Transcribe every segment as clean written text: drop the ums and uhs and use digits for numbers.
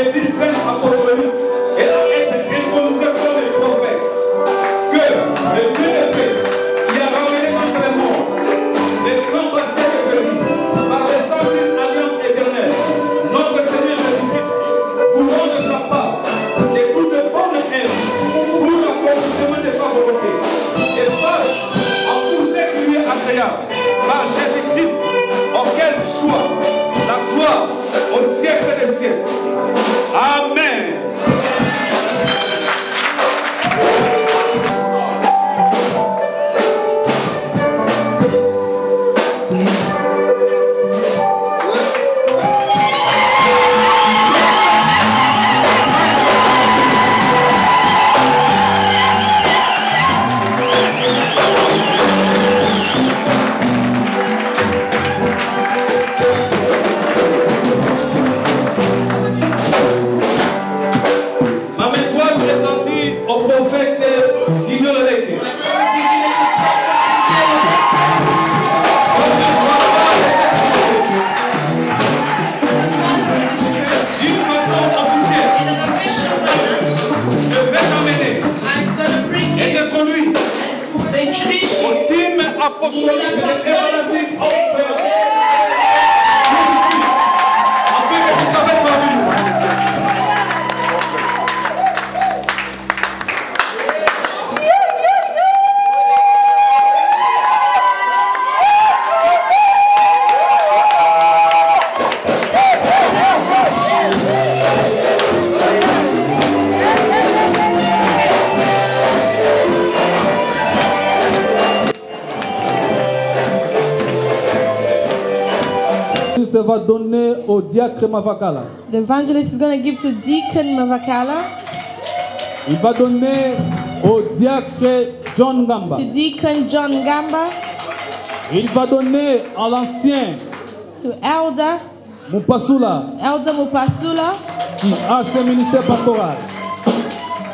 l'église sainte apostolique et a été intronisé comme les prophètes. Que le Dieu de paix, qui a ramené entre les morts, les grands pasteurs de Béni, par le sang d'une alliance éternelle, notre Seigneur Jésus-Christ, vous rendre capable de toute bonne œuvre pour l'accomplissement de sa volonté. Et face à tout ce qui lui est agréable, par Jésus-Christ, auquel soit la gloire au siècle des siècles. Amen. Va donner au diacre Mavakala. The evangelist is going to give to Deacon Mavakala. Il va donner au diacre John Gamba. To Deacon John Gamba. Il va donner à l'ancien to Elder Mupasula. Elder Mupasula. Qui a ce ministère pastoral.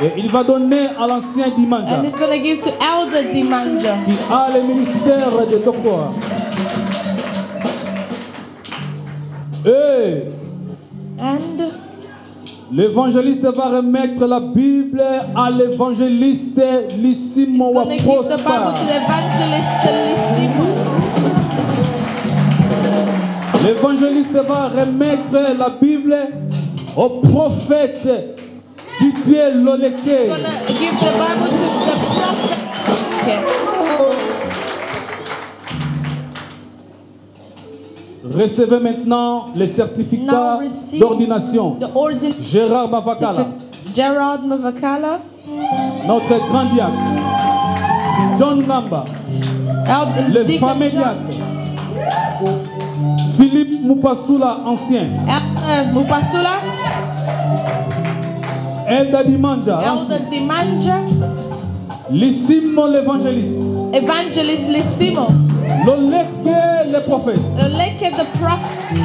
Et il va donner à l'ancien Dimanja. And he's going to give to Elder Dimanja. Qui a le ministère de docteur. And l'évangéliste va remettre la Bible à l'évangéliste Lissimo Waposta. L'évangéliste va remettre la Bible au prophète Didier Loleke. Recevez maintenant les certificats d'ordination. Gérard Mavakala. Gerard Mavakala. Notre grand diacre. John Gamba. Le fameux diacre. Philippe Mupasula, ancien. Mupasula. Elda Dimanja. Elder Dimanja. Lissimo l'évangéliste. Evangelist Lissimo. Loleke le prophète. Loleke the prophet.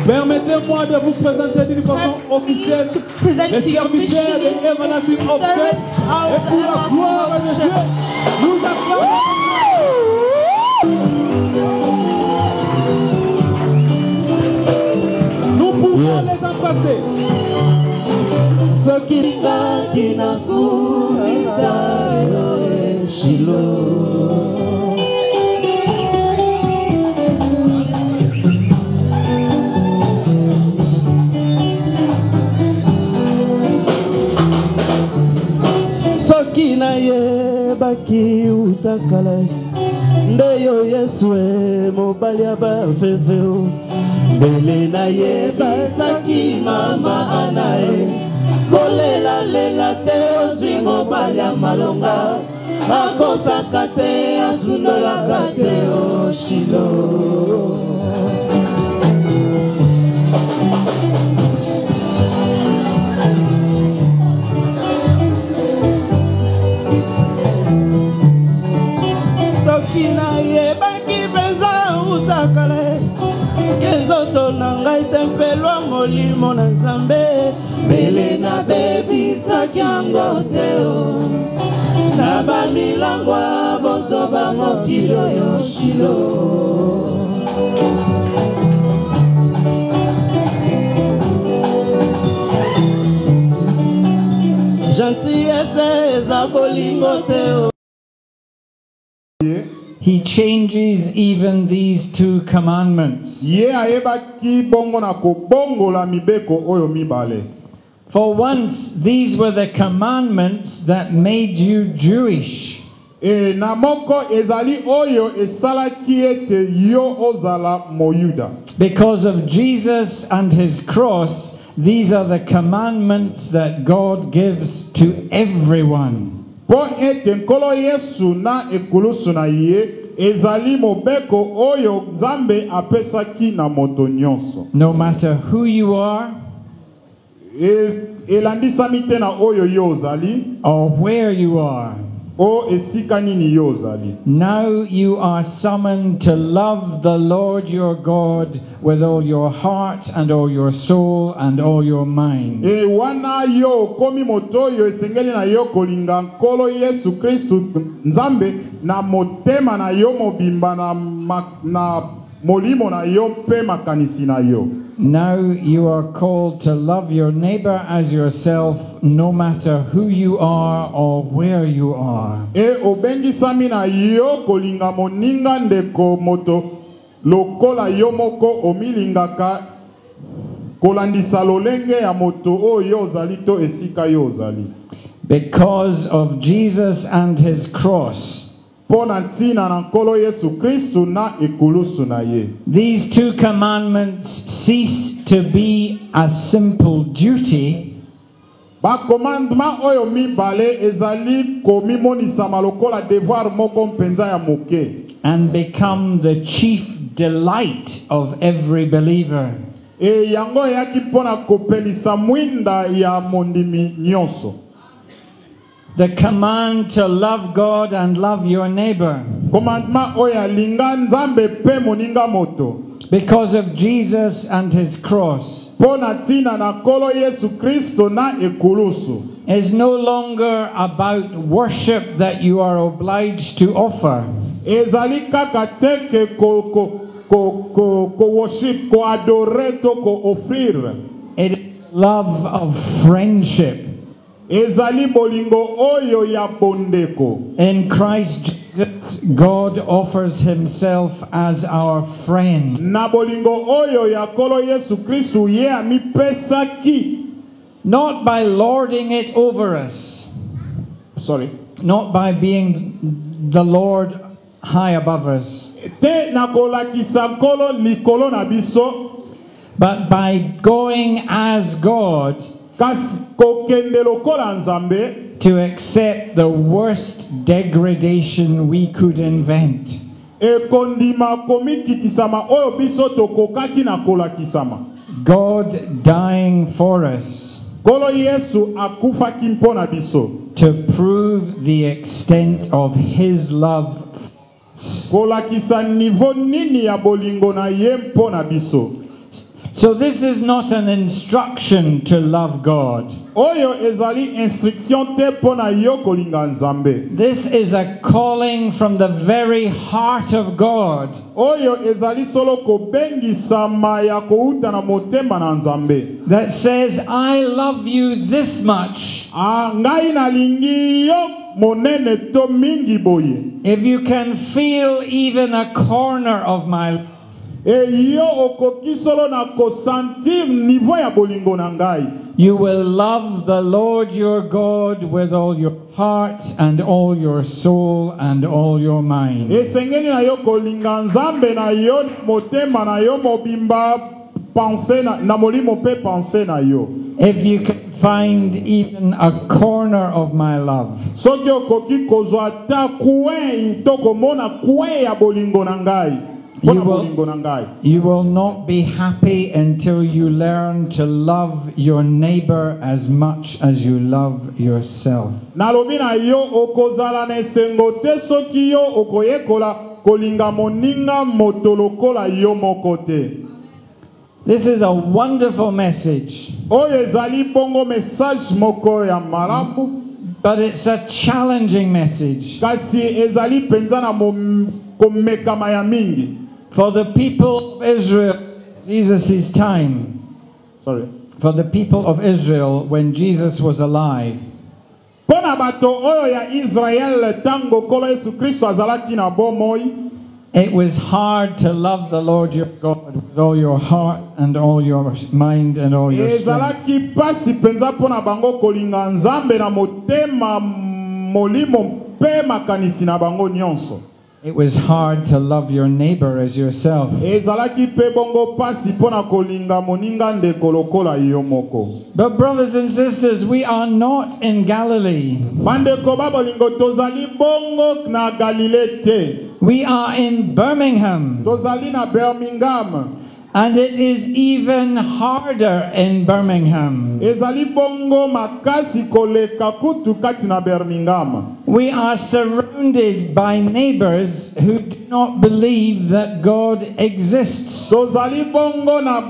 Permettez-moi de vous présenter d'une façon officielle les serviteurs de Everlasting Objet. Et pour la gloire de Dieu, nous acclamons. Nous pouvons les embrasser. Ce qui n'a na ye baki utakala ndeyo Yesu mobali abafefeo mbele na ye basaki mama anae kolela lela te ozwi mobali amalonga akosaka te asundolaka te oshilo. Kina ye baki penza utakale kezoto na ngai tempelwa molimo na Nzambe mbele na bebisaki yango teo na bamilangwa bozoba mokili oyo Shilo. bolingo te. He changes even these two commandments. Ye ayebaki bongo na kobongola mibeko oyo mibale. For once, these were the commandments that made you Jewish. E na moko ezali oyo esalaki ete yo ozala moyuda. Because of Jesus and his cross, these are the commandments that God gives to everyone. Po ete nkolo Yesu na ekulusu na ye ezali mobeko oyo Nzambe apesaki na moto nyonso. No matter who you are, elandisami te na oyo yo ozali, or where you are. o esika nini yo ozali. Now you are summoned to love the Lord your God with all your heart and all your soul and all your mind. E wana yo komi moto yo esengeli na yo kolinga nkolo Yesu Kristu Nzambe na motema na yo mobimba na molimo na yo pe makanisi na yo. Now you are called to love your neighbor as yourself, no matter who you are or where you are. E obengisami na yo kolinga moninga ndeko moto lokola yo moko omilingaka kolandisa lolenge ya moto oyo ozali to esika yo ozali. Because of Jesus and his cross, these two commandments cease to be a simple duty and become the chief delight of every believer. The command to love God and love your neighbor. Because of Jesus and his cross, is no longer about worship that you are obliged to offer. It is love of friendship. In Christ Jesus, God offers himself as our friend. Not by lording it over us. Sorry. Not by being the Lord high above us. But by going as God to accept the worst degradation we could invent. God dying for us to prove the extent of his love. So this is not an instruction to love God. This is a calling from the very heart of God. That says, I love you this much. If you can feel even a corner of my life, you will love the Lord your God with all your heart and all your soul and all your mind. If you can find even a corner of my love, you will not be happy until you learn to love your neighbor as much as you love yourself. This is a wonderful message, but it's a challenging message. For the people of Israel, Jesus' time. For the people of Israel when Jesus was alive. Pona bato oyo ya Israel tango kolo Yesu Kristo azalaki na bomoi. It was hard to love the Lord your God with all your heart and all your mind and all your strength. Ezalaki pasi penza pona bango kolinga Nzambe na motema molimo mpe makanisi na bango nyonso. It was hard to love your neighbor as yourself. Ezalaki pe bongo pasi pona kolinga moninga ndeko lokola yo moko. But brothers and sisters, we are not in Galilee. Bandeko babolingo tozali bongo na Galilée te. We are in Birmingham. Tozali na Birmingham. And it is even harder in Birmingham. Ezali bongo makasi koleka kutu kati na Birmingham. We are surrounded by neighbors who do not believe that God exists. Tozali bongo na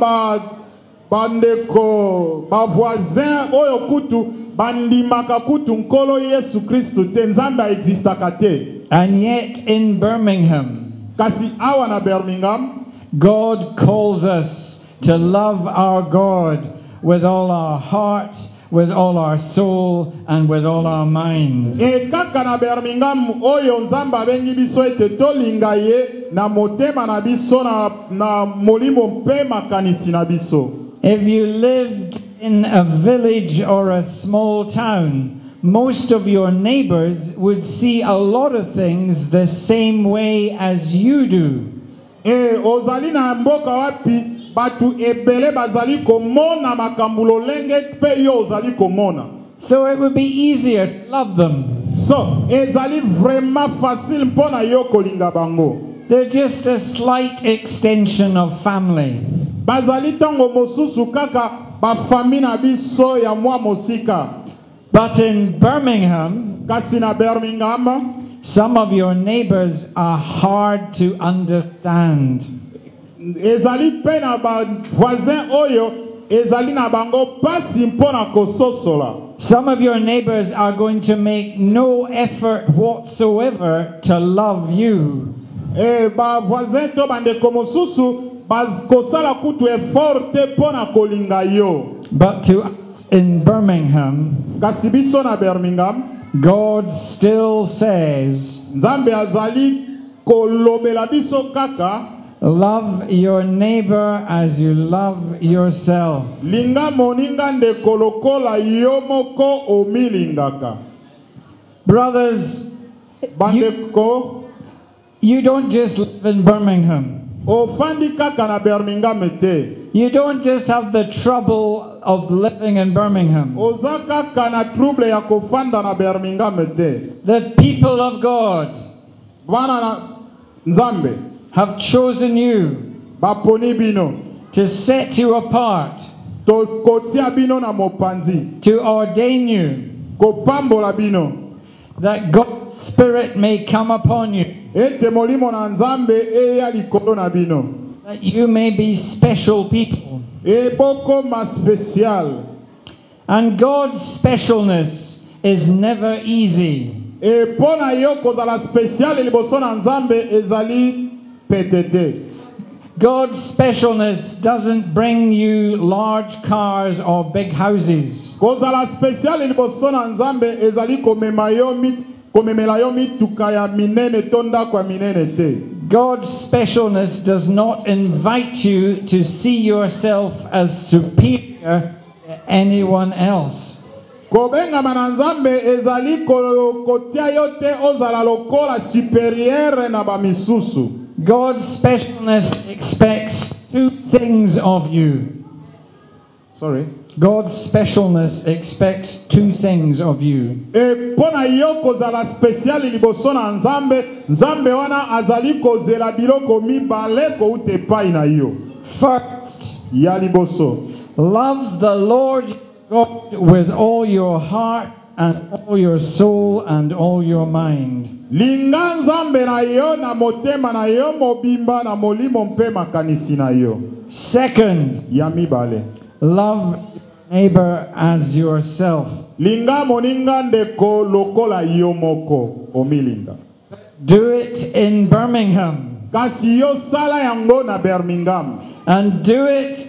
bandeko voisin oyo kutu bandimaka kutu nkolo Yesu Kristo te Nzambe existaka te. And yet in Birmingham, kasi awa na Birmingham, God calls us to love our God with all our heart, with all our soul, and with all our mind. E kaka na Birmingham oyo Nzambe abengi biso ete tolinga ye na motema na biso na molimo mpe makanisi na biso. If you lived in a village or a small town, most of your neighbors would see a lot of things the same way as you do. Ozali na mboka wapi batu ebele bazali komona makambulo lenge pe yo ozali komona. So it would be easier to love them. So ezali vraiment facile mpona yo kolinga bango. They're just a slight extension of family. Bazali tango mosusu kaka ba famille na biso ya mwa mosika. But in Birmingham, kasi na Birmingham, some of your neighbors are hard to understand. Ezali pe na ba voisin oyo ezali na bango pasi mpona kososola. Some of your neighbors are going to make no effort whatsoever to love you. Ba voisin to bandeko mosusu kosala kutu effort te pona kolinga yo. But to us in Birmingham, kasi biso na Birmingham, God still says, Nzambe azali kolobela biso kaka, love your neighbor as you love yourself. Linga moninga ndeko lokola yo moko omilingaka. Brothers, bandeko, you don't just live in Birmingham. Ofandi kaka na Birmingham te. You don't just have the trouble of living in Birmingham. Ozaka kana trouble ya kofanda na Birmingham te. The people of God Bana na Nzambe have chosen you baponi bino to set you apart, to kotia bino na mopanzi, to ordain you, kopambola bino, that God's Spirit may come upon you, ete molimo na Nzambe eya likolo na bino, that you may be special people. Eboko ma special. And God's specialness is never easy. E pona yo kozala special liboso na Nzambe ezali petete. God's specialness doesn't bring you large cars or big houses. Kozala special liboso na Nzambe ezali komemela yo mituka ya minene tonda kwa minene te. God's specialness does not invite you to see yourself as superior to anyone else. Kobenga na Nzambe ezali kotia yo te ozala lokola superieur na ba misusu. God's specialness expects two things of you. Sorry. God's specialness expects two things of you. E pona yo kozala special liboso na Nzambe, Nzambe wana azali kozela biloko mibale ko utepai na yo. First, ya liboso, love the Lord God with all your heart and all your soul and all your mind. Linga Nzambe na yo na motema na yo mobimba na molimo mpe makanisi na yo. Second, ya mibale, love neighbor as yourself. Linga moninga ndeko lokola yo moko omilinga. Do it in Birmingham. Kasi yo sala yango na Birmingham. And do it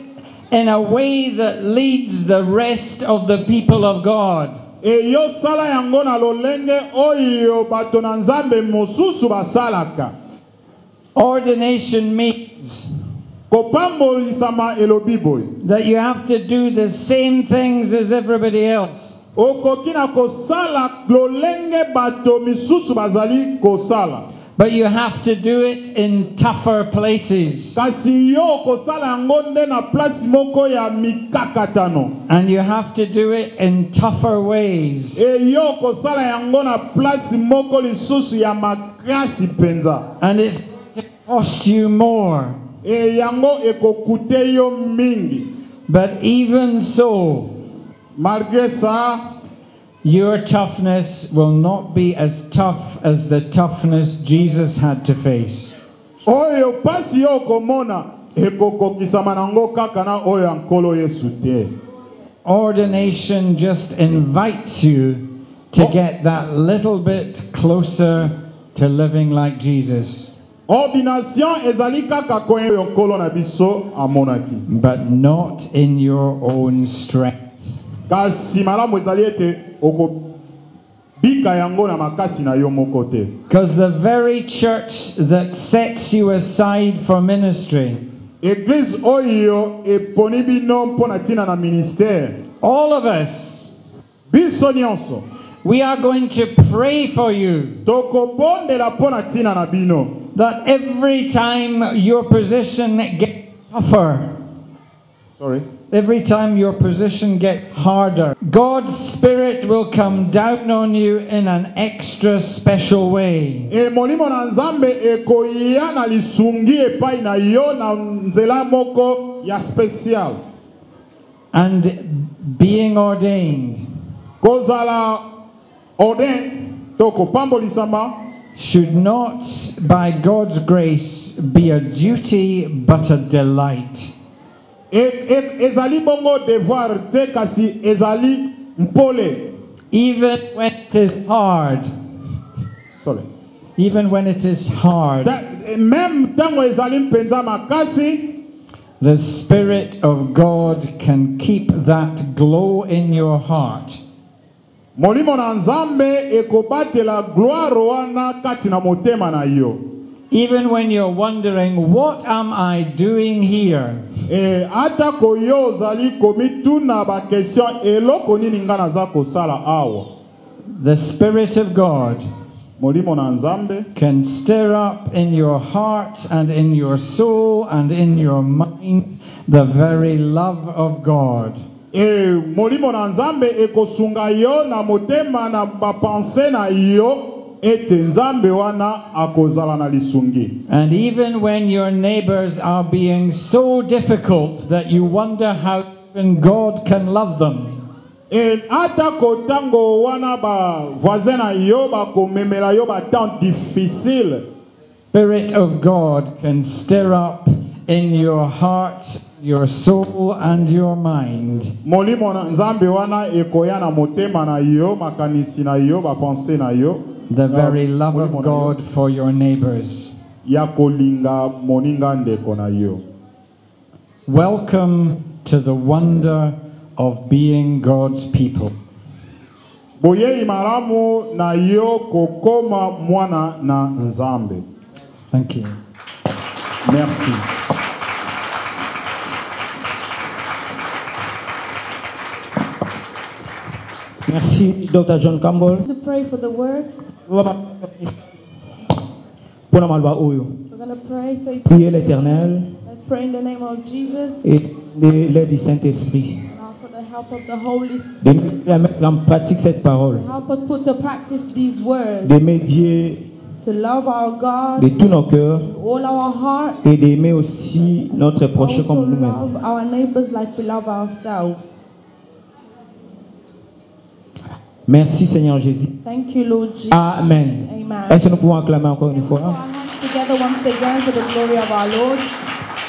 in a way that leads the rest of the people of God. E yo sala yango na lolenge oyo bato na nzambe mosusu basalaka. Ordination means Kopambolisama elobi boy. that you have to do the same things as everybody else. Okoki na kosala lolenge bato misusu bazali kosala. But you have to do it in tougher places. Kasi yo kosala yango nde na place moko ya mikakatano. And you have to do it in tougher ways. E yo kosala yango na place moko lisusu ya makasi penza. And it's going to cost you more. E yango ekokute yo mingi. But even so, Malgré ça, your toughness will not be as tough as the toughness Jesus had to face. oyo pasi yo komona ekokokisama nango kaka na oyo ya nkolo Yesu te. Ordination just invites you to get that little bit closer to living like Jesus. Ordination ezali kaka koyo nkolo na biso amonaki. But not in your own strength. Kasi malamu ezali ete okobika yango na makasi na yo moko te. Because the very church that sets you aside for ministry, Église oyo eponi bino mpona ntina na ministère. all of us, Biso nyonso we are going to pray for you tokobondela mpona ntina na bino. that every time your position gets tougher, every time your position gets harder, God's Spirit will come down on you in an extra special way. E molimo na nzambe ekoya na lisungi epai na yo na nzela moko ya special. And being ordained Kozala ordain toko pambolisama should not, by God's grace, be a duty but a delight. ezali bongo devoir te kasi ezali mpole. Even when it is hard. Sorry. Even when it is hard. Même tango ezali mpenza makasi, the Spirit of God can keep that glow in your heart. molimo na nzambe ekobatela gloire wana kati na motema na yo. Even when you're wondering, what am I doing here? Ata koyo ozali komituna ba question eloko nini nga naza kosala awa. The Spirit of God molimo na nzambe can stir up in your heart and in your soul and in your mind the very love of God. Molimo na nzambe ekosunga yo na motema na bapense na yo ete nzambe wana akozala na lisungi. And even when your neighbors are being so difficult that you wonder how even God can love them, Ata kotango wana ba voisin na yo bakomemela yo ba temps difficile, Spirit of God can stir up in your heart, your soul and your mind molimo na nzambe wana ekoya na motema na yo, makanisi na yo, bapense na yo, the very love of God for your neighbors. ya kolinga moninga ndeko na yo. Welcome to the wonder of being God's people. Boye imaramu na yo kokoma mwana na nzambe. Thank you. Merci. Merci, Dr. John Campbell. To pray for the word. We're going to pray, say, prier l'Éternel let's pray in the name of Jesus. et l'aide du Saint-Esprit Now for the help of the Holy de Spirit. nous aider à mettre en pratique cette parole, Help us put to practice these words. de médier To love our God de tous nos cœurs with all our heart. et d'aimer aussi notre prochain Also comme nous-mêmes. love our neighbors like we love ourselves. Merci Seigneur Jésus. Thank you, Lord Jesus. Amen. Amen. Est-ce que nous pouvons acclamer encore une Can we put fois? our hands together once again for the glory of our Lord?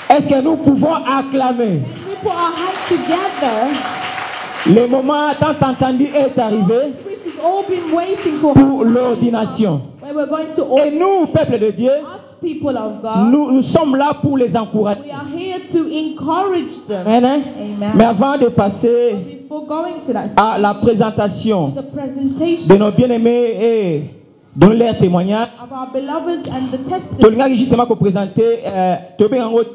Est-ce que nous pouvons acclamer? Can we put our hands together? Le moment tant entendu est arrivé Which has all been waiting for pour l'ordination. where we're going to Et nous, peuple de Dieu, us people of God. nous sommes là pour les encourager. We are here to encourage them. Amen. Amen. Mais avant de passer Before going to that à la présentation the presentation de nos bien-aimés et donner leur témoignage. of our beloveds and the testimony, Tolingaki justement pour présenter un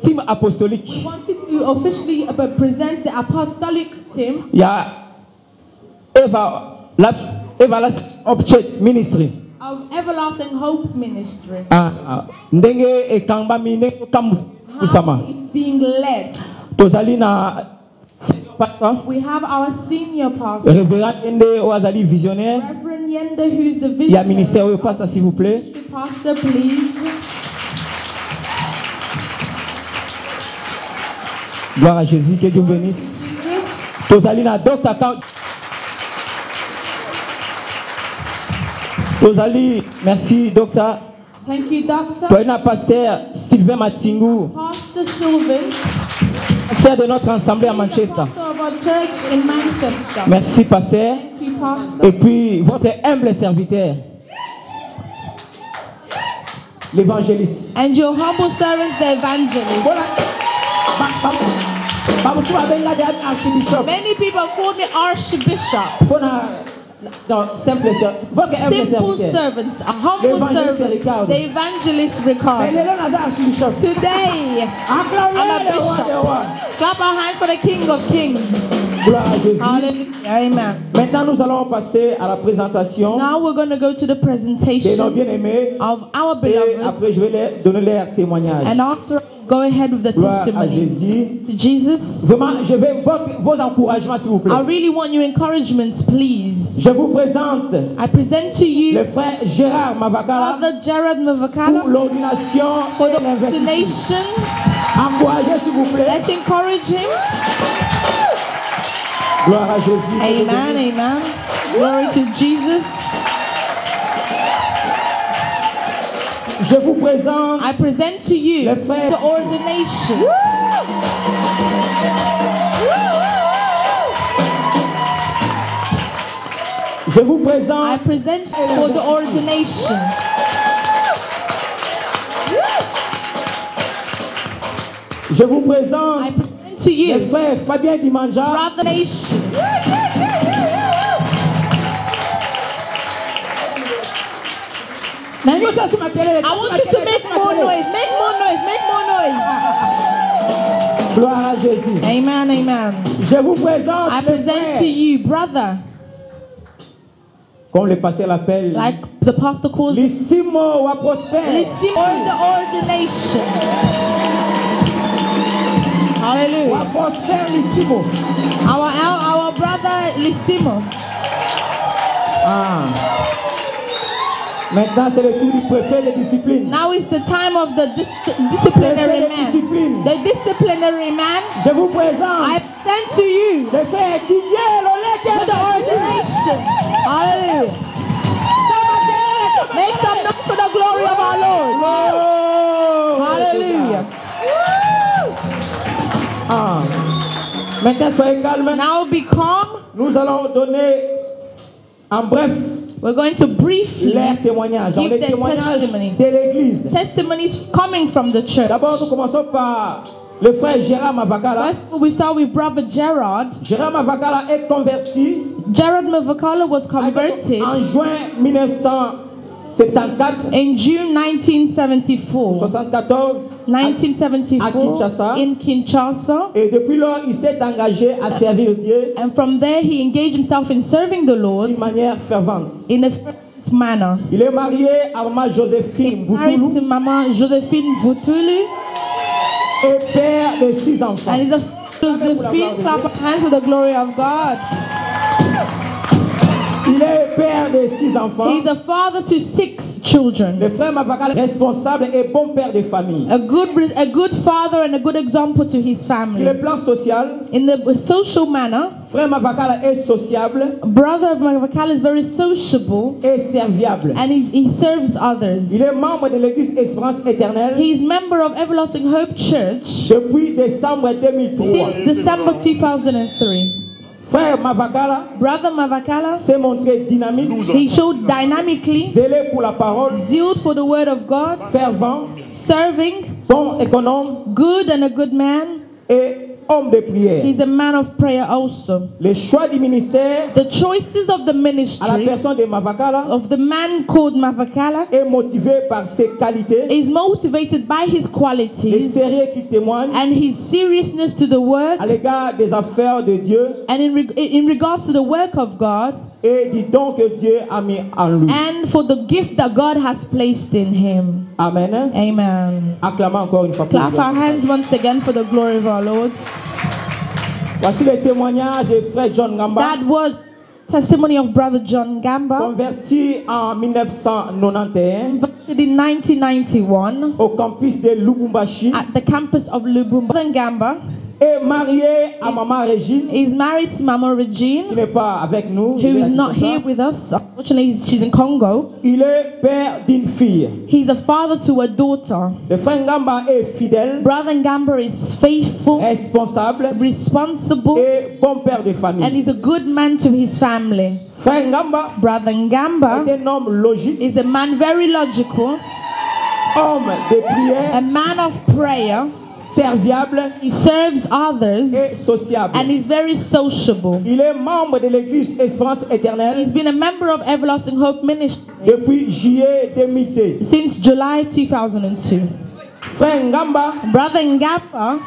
team apostolique. we wanted to officially present the apostolic team. Il y a Everlasting Object Ministry. Of Everlasting Hope Ministry. Ndenge ekamba mine kusama. How it's being led. Tozali na pastor. We have our senior pastor, Révérend Ende Oazali visionnaire. Reverend Yende, who's the Il y a visionary. ministère au pasteur s'il vous plaît. Pastor, please. Gloire à Jésus, que Dieu vous bénisse. Jesus. Tozali na Dr. Count. Tozali, merci docteur. Thank you, Doctor. Toi, na pasteur Sylvain Matsingou, Pastor Sylvan, pasteur de notre assemblée à Manchester. pastor of our church in Manchester. Merci pasteur. Thank you, Pastor. Et puis votre humble serviteur, l'évangéliste. And your humble servants, the evangelists. Many people call me Archbishop. Votre humble Simple serviteur. servants, a humble Evangelist servant, Ricardo. the evangelist Ricardo. Today, I'm a bishop. Clap our hands for the King of Kings. Gloire à Jésus. Hallelujah. Amen. Maintenant, nous allons passer à la présentation Now we're going to go to the de nos presentation bien-aimés. of our Et beloved. après, je vais leur donner leur témoignage. And after, go ahead with the Gloire à testimony. Jésus. To Jesus. Vraiment, je veux vos encouragements, s'il vous plaît. I really want your encouragements, please. Je vous présente I present to le you frère Gérard Mavakala Father Gerard pour Mavakala l'ordination for et the l'investissement. ordination. Encouragez, s'il vous plaît. Let's encourage him. Gloire à Jésus. Amen, amen. Glory to Jesus. Je vous présente I present to you le frère. the ordination. Je vous I présente present for the ordination. Je vous I présente present to le you frère Fabien Dimanja. brother nation. I I want you to make more noise. Make more noise. Make more noise. Gloire à Jésus. Amen, amen. Je vous présente I le present frère, to you, brother, comme le pasteur l'appelle, like the pastor calls it, Lissimo wa Prosper. listen for the ordination. Wa Hallelujah. Prosper Lissimo. Our brother Lissimo. Maintenant, c'est le tour du préfet de discipline. Now is the time of the disciplinary man. The disciplinary man. Je vous présente I present to you le frère Didier for the ordination. Hallelujah. Make some noise for the glory of our Lord. Hallelujah. Maintenant, soyez calme. Now be calm. Nous allons donner en bref We're going to briefly leurs témoignages. Dans give les their témoignages testimony. de l'église. Testimonies coming from the church. D'abord, nous commençons par le frère Gérard Mavakala. First, we start with Brother Gerard. Gérard Mavakala est converti Gerard Mavakala was converted en juin 1974, in June 1974. 74, 1974 in Kinshasa. et depuis lors, il s'est engagé à servir Dieu And from there, he engaged himself in serving the Lord d'une manière fervente. in a fervent manner. Il est marié à Maman Joséphine Married to Boutoulou Mama Josephine Vutulu, et père de 6 enfants. and he's a Josephine. Clap our hands for the glory of God. Il est père de 6 enfants. He's a father to 6 children. Le frère Mavakala est responsable et bon père de famille. A good father and a good example to his Sur le family. plan social, In the social manner, frère Mavakala est sociable Brother Mavakala is very sociable et serviable. and he serves others. Il est membre de l'église Espérance Éternelle He is member of Everlasting Hope Church depuis décembre 2003. since December 2003. Frère Mavakala Brother Mavakala, s'est montré dynamique, he showed dynamically zélé pour la parole, zeal for the word of God, fervent, serving, bon économe good and a good man, et homme de prière. He's a man of prayer also. Le choix du ministère The choices of the à la ministry personne de Mavakala of the man called Mavakala est motivé par ses qualités, is motivated by his les qualities sérieux qui témoignent and his seriousness to the work à l'égard des affaires de Dieu and in regards to the work of God et du don que Dieu a mis en lui. and for the gift that God has placed in him. Amen. Amen. Acclamons encore une fois pour Clap Dieu. our hands once again for the glory of our Lord. Voici le témoignage de frère John Gamba, That was testimony of Brother John Gamba, converti en 1991 converted in 1991 au campus de Lubumbashi at the campus of Lubumbashi. Brother Gamba et marié à Maman Régine, is married to Mama qui Regine, n'est pas avec nous. who il est à is not Kinshasa. here with us. Unfortunately, she's in Congo. Il est père d'une fille. He's a father to a daughter. Le frère Gamba est fidèle, Brother Gamba is faithful, responsable responsible, et bon père de and famille. he's a good man to his family. Frère Gamba Brother Gamba est un homme logique, is a man very logical, homme de prière, a man of prayer. serviable He serves others et sociable. and is very sociable. Il est membre de l'église Espérance Éternelle He's been a member of Everlasting Hope Ministry depuis juillet 2002. since July 2002. Frère Ngamba Brother Ngapa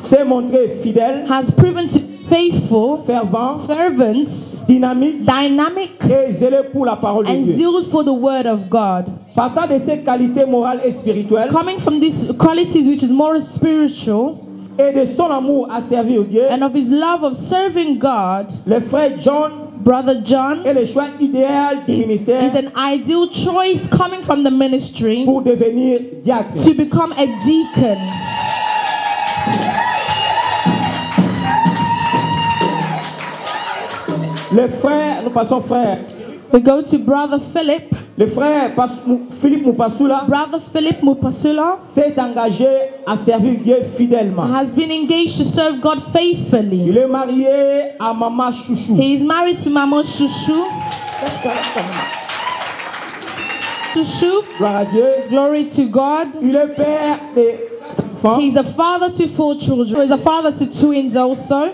s'est montré fidèle, has proven to be faithful, fervent, fervent, dynamique dynamic, et zélé pour la parole de and Dieu. zealous for the word of God. Partant de ses qualités morales et spirituelles Coming from these qualities which is more spiritual et de son amour à servir Dieu, and of his love of serving God, le frère John Brother John est le choix idéal du is ministère an ideal choice coming from the ministry pour devenir diacre. to become a deacon. Le frère, nous passons frère, We go to Brother Philip. le frère Philippe Moupassoula Brother Philip Mupasula s'est engagé à servir Dieu fidèlement. has been engaged to serve God Il faithfully. est marié à Maman Chouchou. He is married to Mama Shushu. Shushu, Gloire à Dieu. glory to God. Il est père des enfants. He's a father to 4 children. He's a father to twins also.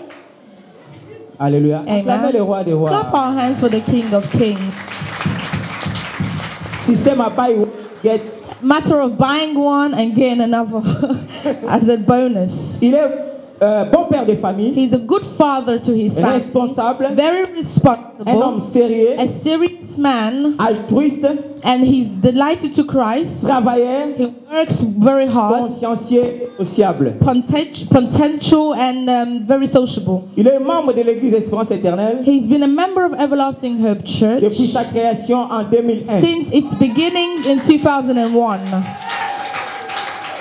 Alléluia. Acclamez le roi des rois. Clap our hands for the King of Kings. Système à pas get. Matter of buying one and getting another as a bonus. Il est bon père de famille, He's a good father to his family. responsable, Very un homme responsible. sérieux, A serious man. altruiste, And he's delighted to Christ. travailleur, He works very hard. consciencieux, sociable. Potential and very sociable. Il est membre de l'église Espérance Éternelle He's been a member of Everlasting Hope Church depuis sa création en 2001. since its beginning in 2001.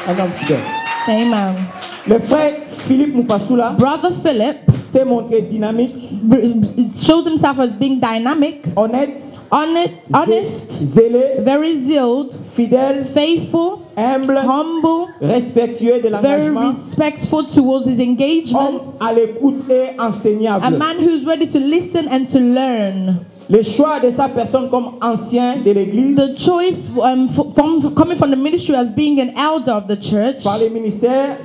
Un homme fidèle. Amen. Le frère Philippe Moupassoula Brother Philip s'est montré dynamique, shows himself as being dynamic, honnête, honest, zélé, very zealed, fidèle, faithful, humble, humble, respectueux de very l'engagement, respectful towards his homme engagements, à l'écoute et a enseignable. man who's ready to listen and to learn. Le choix de sa personne comme ancien de l'église The choice coming from the ministry as being an elder of the church par les ministères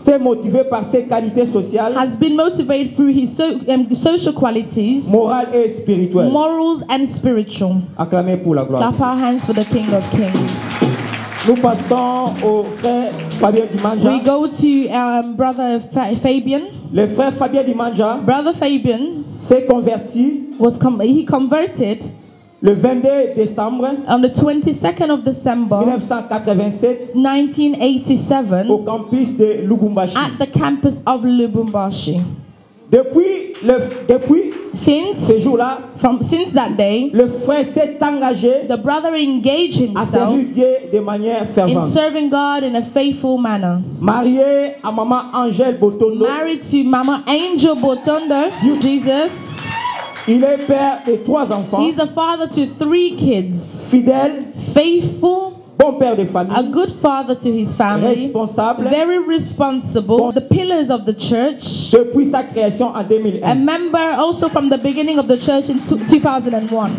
s'est motivé par ses qualités sociales, has been motivated through his social qualities, morales et spirituelles. morals, and spiritual. Acclamez pour la gloire. Clap our hands for the King of Kings. Nous passons au frère Fabien We Dimanja. go to Brother Fabian. Le frère Fabien Dimanja Brother Fabian s'est converti he converted le 22 décembre on the 22nd of December 1987 au 1987 campus de Lubumbashi. at the campus of Lubumbashi. Depuis ce jour-là, Since that day, le frère s'est engagé the brother engaged à himself servir Dieu de manière in fervente. serving God in a faithful manner. Marié à maman Angèle Botondo, Married to Mama Angel Botondo, Jesus. il est père de 3 enfants, He's a father to 3 kids. fidèle, Faithful, bon père de a famille, good father to his family. responsable Very responsible. The pillars of the church. depuis sa création en A 2001. member also from the beginning of the church in 2001.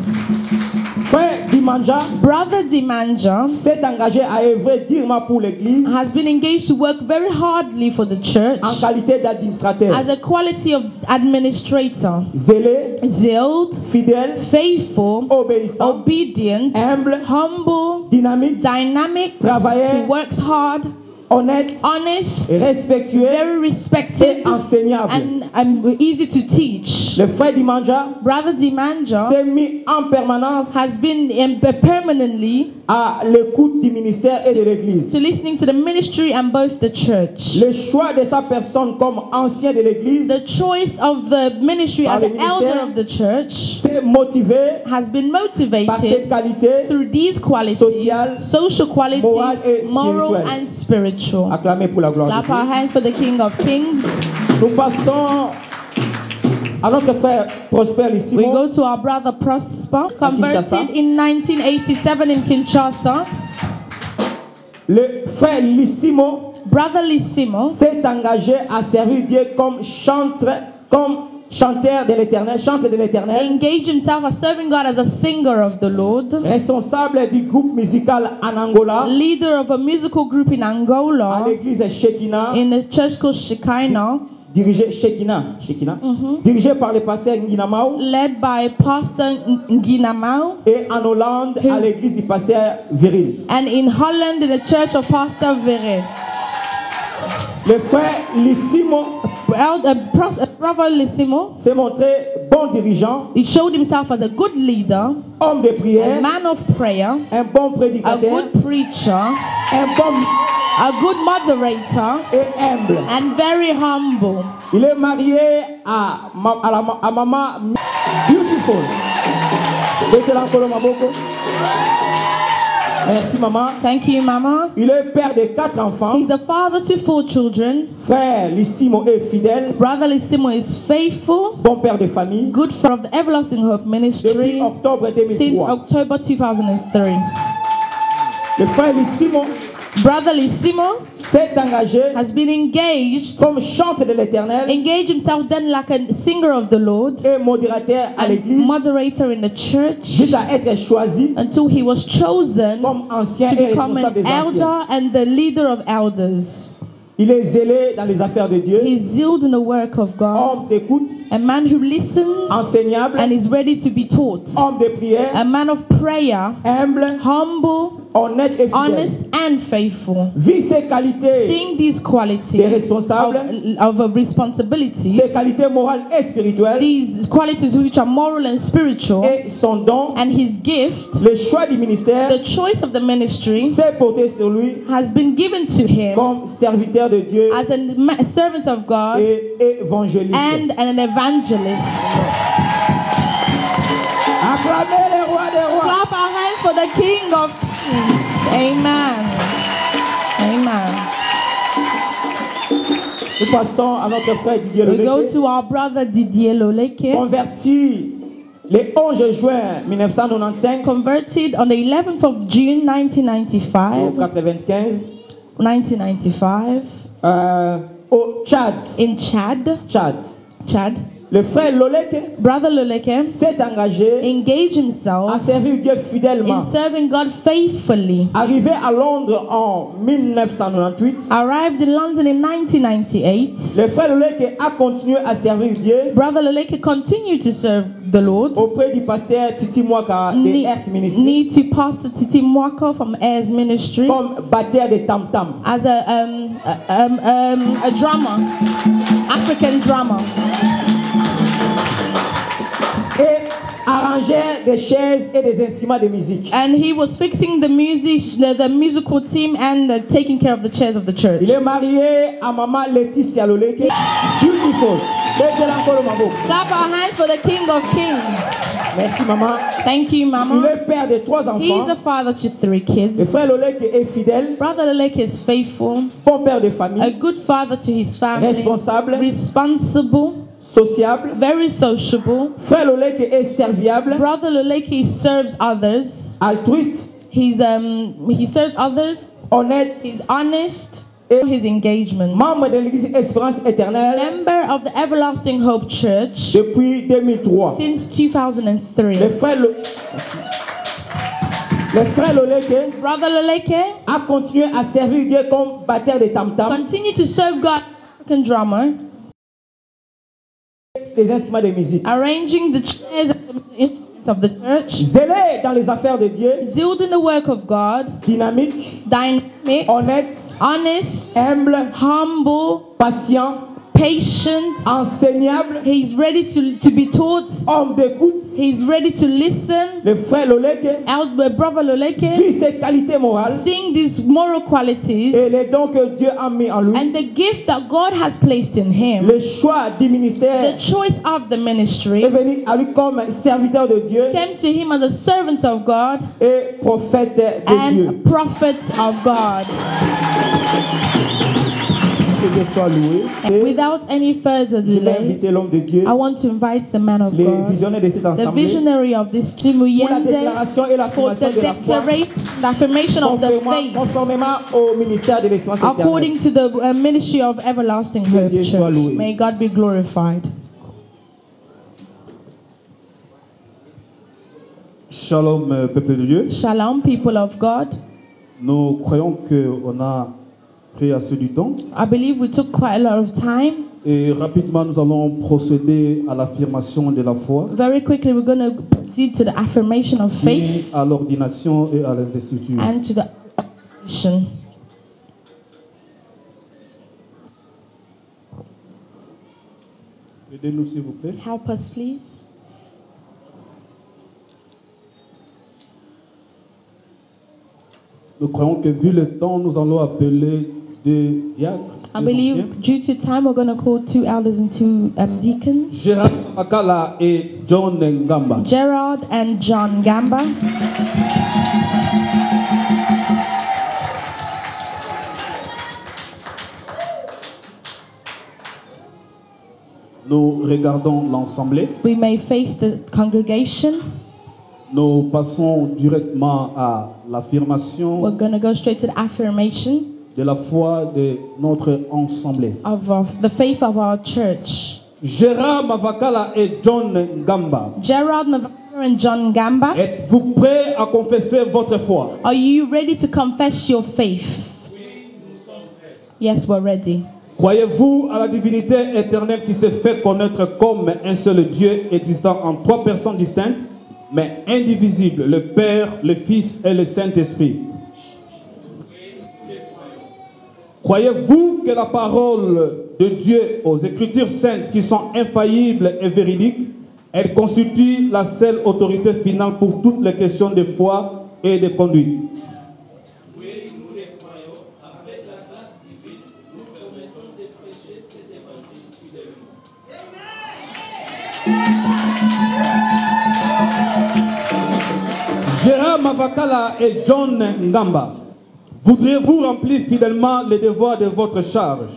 Frère Dimanja Brother Dimanja s'est engagé à œuvrer durement pour l'église has been engaged to work very hardly for the church en qualité d'administrateur. as a quality of administrator, Zélé, zealed, fidèle, faithful, obéissant, obedient, humble, humble, dynamique, dynamic, who travailleur, works hard, honnête, honest, respectueux very et respected, enseignable. and easy to teach. Le frère Dimanja Brother Dimanja s'est mis en permanence has been permanently à l'écoute du ministère et de l'église. to listening to the ministry and both the church. Le choix de sa personne comme ancien de l'église The choice of the ministry as an elder of the church s'est motivé has been par cette motivated qualité. through these qualities, Social, social qualities, moral et moral spirituel. and spiritual. Acclamé pour la gloire Clap de our Dieu. hands for the King of Kings. Nous passons à notre frère Prosper We Lissimo. go to our brother Prosper, converted Kinshasa. in 1987 in Kinshasa. Le frère Lissimo Brother Lissimo s'est engagé à servir Dieu comme chanteur de l'éternel, chanteur de l'éternel, engaged himself as serving God as a singer of the Lord, responsable du groupe musical en Angola, leader of a musical group in à Angola, l'église Shekinah, in a church called Shekinah, dirigé dirigé par le pasteur Nginamau, led by Pastor Nginamau, et en Hollande à l'église du pasteur Viril. and in Holland in the church of Pastor Vere. Le frère Lissimo Brother Lissimo, s'est montré bon dirigeant, he showed himself as a good leader, homme de a prière, man of prayer, un bon a prédicateur, good preacher, un bon a good moderator, et humble. and very humble. Il est marié à maman Beautiful. Laissez-la encore maboko. Merci maman. Thank you, Mama. Il est père de 4 enfants. He's a father to 4 children. Frère Lissimo est fidèle. Brother Lissimo is faithful, Bon père de famille. good father of the Everlasting Hope Depuis Ministry octobre since 2003. October 2003. Le frère Lissimo Brother Lissimo s'est engagé has been engaged, comme chanteur de l'éternel engaged himself then like a singer of the Lord, et modérateur à and l'église moderator in the church, jusqu'à être choisi until he was chosen comme ancien to et become responsable an des anciens. elder and the leader of elders. Il est zélé dans les affaires de Dieu, He's zealed in the work of God, homme d'écoute, a man who listens enseignable, and is ready to be taught, homme de prière, a man of prayer, humble, humble, honnête et fidèle. honest and faithful. Vit ses qualités, Seeing these qualities Des responsables. of a responsibility, ses qualités morales et spirituelles these qualities which are moral and spiritual, et son don, and his gift, le choix du ministère the choice of the ministry s'est porté sur lui has been given to him comme serviteur de Dieu as a servant of God et évangéliste. and an evangelist. Acclamez le roi des rois. Clap our hands for the King of Kings. Amen. Amen. Nous passons à notre frère Didier We go Loleke, to our brother Didier Loleke, converti le 11 juin 1995 converted on the 11th of June au 1995, 95 au Tchad. in Chad. Le frère Loleke Brother Loleke s'est engagé engaged à himself servir Dieu fidèlement. in serving God faithfully. Arrivé à Londres en 1998, Arrived in London in 1998. le frère Loleke a continué à servir Dieu Brother Loleke continued to serve the Lord. auprès du pasteur Titi Mwaka de Earth Ministry Need to Pastor Titi Mwaka from Airs Ministry comme batteur de tam-tam. as a drummer, African drummer, Et arrangeur des chaises et des instruments de musique. and he was fixing the musical team and taking care of the chairs of the church. Il est marié à maman Laetitia Loleke. Beautiful. Laissez-la encore au maboko. Clap our hands for the King of Kings. Merci maman. Thank you, Il Mama. est père de 3 He's a enfants. father to 3 Le kids. frère Loleke est fidèle, Brother Loleke is faithful, bon père de a famille, good father to his family, responsable, responsible, sociable. very sociable. Frère Loleke est serviable, Brother Loleke serves others. altruiste, He serves others. honnête He's honest. et His engagement. membre de l'église Espérance Éternelle Member of the Everlasting Hope Church depuis 2003. since 2003. Le frère Le frère Loleke Brother Loleke a continué à servir Dieu comme batteur de tam-tam, continue to serve God as a drummer, des instruments de musique. arranging the chairs and the instruments of the church, Zélé dans les affaires de Dieu, zealed in the work of God, dynamique, dynamic, honnête, honest, humble, humble, patient, patient. enseignable, He's ready to be taught. homme d'écoute. He's ready to listen. Le frère Loleke Brother Loleke vit ses qualités morales seeing these moral qualities et les dons que Dieu a mis en lui. and the gift that God has placed in him. Le choix du The ministère choice of the ministry est venu à lui comme serviteur de Dieu came to him as a servant of God et prophète de Dieu. and prophet of God. Que Dieu soit loué. And Et without any further je vais delay, inviter l'homme de Dieu, I want to invite the man of les God, visionnaires de cette the assemblée, visionary of this pour la Tumuyende, déclaration et for l'affirmation the de la foi, affirmation of the faith conformément au ministère de l'Espérance éternelle. according to the ministry of Everlasting Hope Dieu soit Church. loué. May God be glorified. Shalom, peuple de Dieu. Shalom, people of God. Nous croyons qu'on a pris assez du temps I believe we took quite a lot of time. et rapidement nous allons procéder à l'affirmation de la foi, Very quickly, we're going to proceed to the affirmation of faith puis à l'ordination et à l'investiture. and to the affirmation. Aidez-nous s'il vous plaît. Help us, please. Nous croyons que vu le temps, nous allons appeler des diacres. I des believe anciens. due to time, we're going to call 2 elders and 2 deacons, Gérard Akala et John Ngamba. Gerard and John Gamba. Nous regardons l'assemblée. We may face the congregation. Nous passons directement à l'affirmation We're going to go straight to the affirmation de la foi de notre assemblée. of the faith of our church. Gérard Mavakala et John Ngamba, Gerard Navarro and John Gamba, êtes-vous prêts à confesser votre foi? are you ready to confess your faith? Yes, we're ready. Croyez-vous à la divinité éternelle qui s'est fait connaître comme un seul Dieu existant en trois personnes distinctes, mais indivisibles, le Père, le Fils et le Saint-Esprit? Croyez-vous que la parole de Dieu aux Écritures saintes qui sont infaillibles et véridiques, elle constitue la seule autorité finale pour toutes les questions de foi et de conduite? Oui, nous les croyons. Avec la grâce divine, nous permettons de prêcher cet évangile fidèlement. Gérard Mavakala et John Ngamba, voudriez-vous remplir fidèlement les devoirs de votre charge?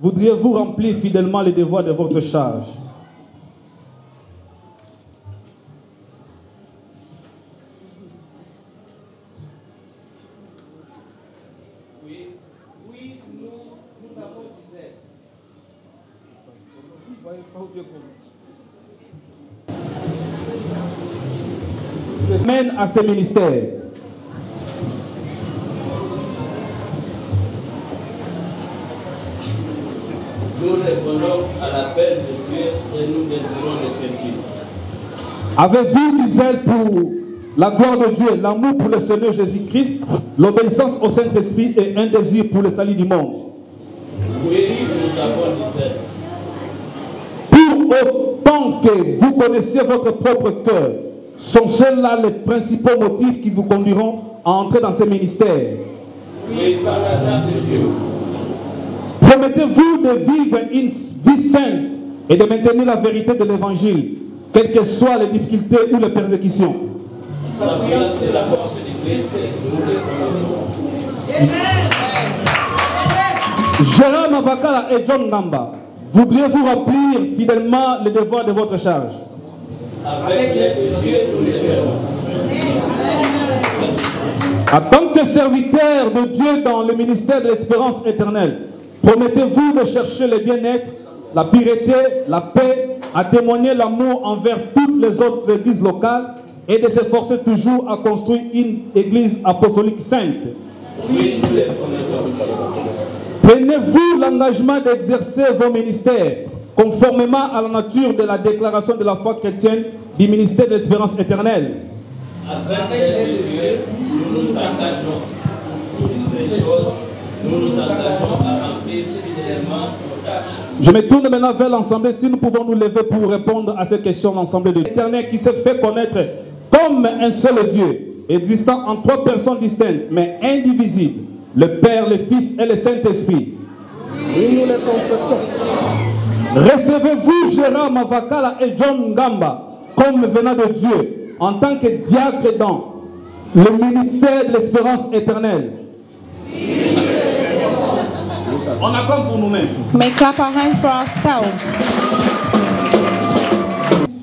Voudriez-vous remplir fidèlement les devoirs de votre charge? Oui, nous avons du zèle. Mène à ce ministère. Nous répondons à l'appel de Dieu et nous désirons le servir. Avez-vous du zèle pour la gloire de Dieu, l'amour pour le Seigneur Jésus-Christ, l'obéissance au Saint-Esprit et un désir pour le salut du monde? Oui, nous avons du zèle. Pour autant que vous connaissiez votre propre cœur, sont ceux-là les principaux motifs qui vous conduiront à entrer dans ce ministère? Oui, par la grâce de Dieu. Promettez-vous de vivre une vie sainte et de maintenir la vérité de l'Évangile, quelles que soient les difficultés ou les persécutions? S'appuyant sur la force de Christ, nous le promettons. Gérard Mavakala et John Ngamba, voudriez-vous remplir fidèlement les devoirs de votre charge? Avec l'aide de Dieu, nous le ferons. En tant que serviteur de Dieu dans le ministère de l'espérance éternelle, promettez-vous de chercher le bien-être, la pureté, la paix, à témoigner l'amour envers toutes les autres églises locales et de s'efforcer toujours à construire une église apostolique sainte. Oui, nous les promettons. Prenez-vous l'engagement d'exercer vos ministères conformément à la nature de la déclaration de la foi chrétienne du ministère de l'Espérance éternelle. Avec l'aide de Dieu, nous nous engageons pour toutes ces choses. Nous nous engageons à remplir fidèlement nos tâches. Je me tourne maintenant vers l'Assemblée. Si nous pouvons nous lever pour répondre à ces questions, l'Assemblée de l'Éternel qui s'est fait connaître comme un seul Dieu, existant en trois personnes distinctes, mais indivisibles, le Père, le Fils et le Saint-Esprit. Oui, nous les confessons. Recevez-vous Gérard Mavakala et John Ngamba comme venant de Dieu en tant que diacre dans le ministère de l'Espérance éternelle. On acclame pour nous-mêmes. May clap our hands for ourselves.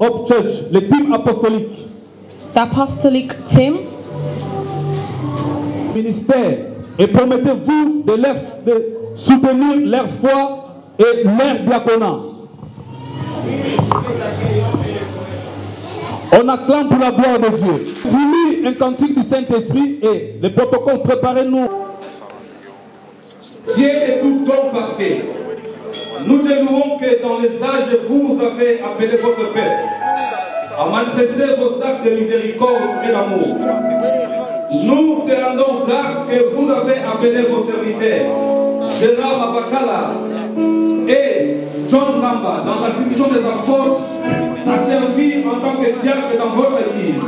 Hope Church, le team apostolique. The apostolic team. Ministère. Et promettez-vous de soutenir leur foi et leur diaconat. On acclame pour la gloire de Dieu. Vous lisez un cantique du Saint-Esprit et le protocole, préparez-nous. Dieu est tout don parfait. Nous te louons que dans les âges, vous avez appelé votre Père à manifester vos actes de miséricorde et d'amour. Nous te rendons grâce que vous avez appelé vos serviteurs, Gérard Mavakala et John Ngamba, dans l'institution des apôtres, à servir en tant que diacre dans votre église.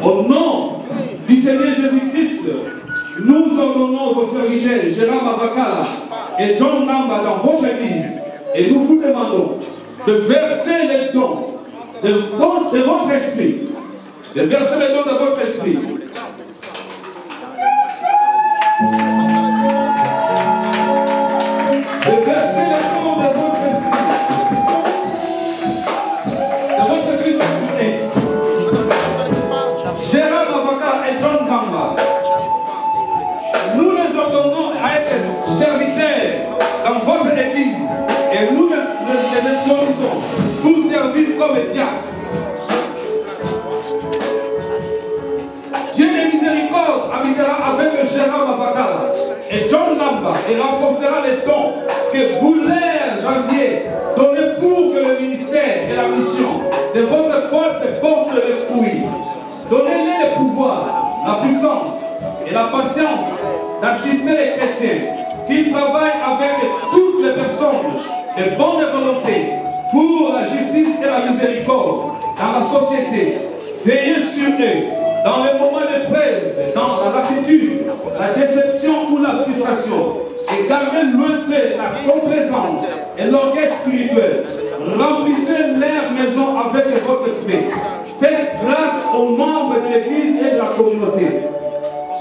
Au nom du Seigneur Jésus-Christ, nous ordonnons vos serviteurs, Gérard Mavakala et John Ngamba, dans votre église, et nous vous demandons de verser les dons de votre esprit, de verser les dons de votre esprit. Serviteurs dans votre église et nous les autorisons pour servir comme diacres. Dieu de miséricorde habitera avec Gérard Mavakala et John Ngamba et renforcera les dons que vous leur aviez donnés pour que le ministère et la mission de votre peuple portent les fruits. Donnez-les le pouvoir, la puissance et la patience d'assister les chrétiens qui travaillent avec toutes les personnes de bonne volonté pour la justice et la miséricorde dans la société. Veillez sur eux dans les moments de preuve, dans la lassitude, la déception ou la frustration, et gardez loin d'eux la complaisance et l'orgueil spirituel. Remplissez leur maison avec votre paix. Faites grâce aux membres de l'Église et de la communauté.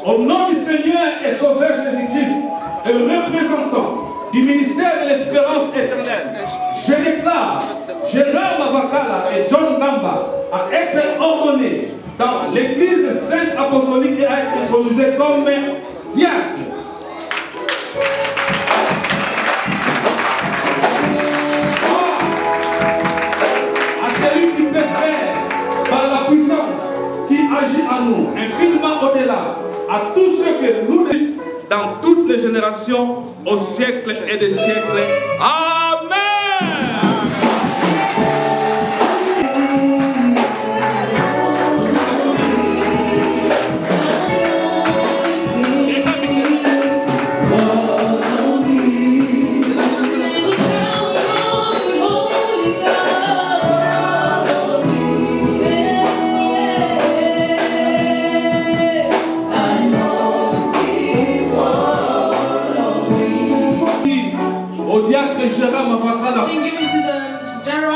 Au nom du Seigneur et Sauveur Jésus-Christ, le représentant du ministère de l'Espérance éternelle, je déclare Gérard Mavakala et John Ngamba à être ordonnés dans l'Église Sainte Apostolique et à être intronisés comme diacres. À celui qui peut faire par la puissance qui agit en nous, infiniment au-delà, à tous ceux que nous laissons dans toutes les générations, au siècle et des siècles. Amen.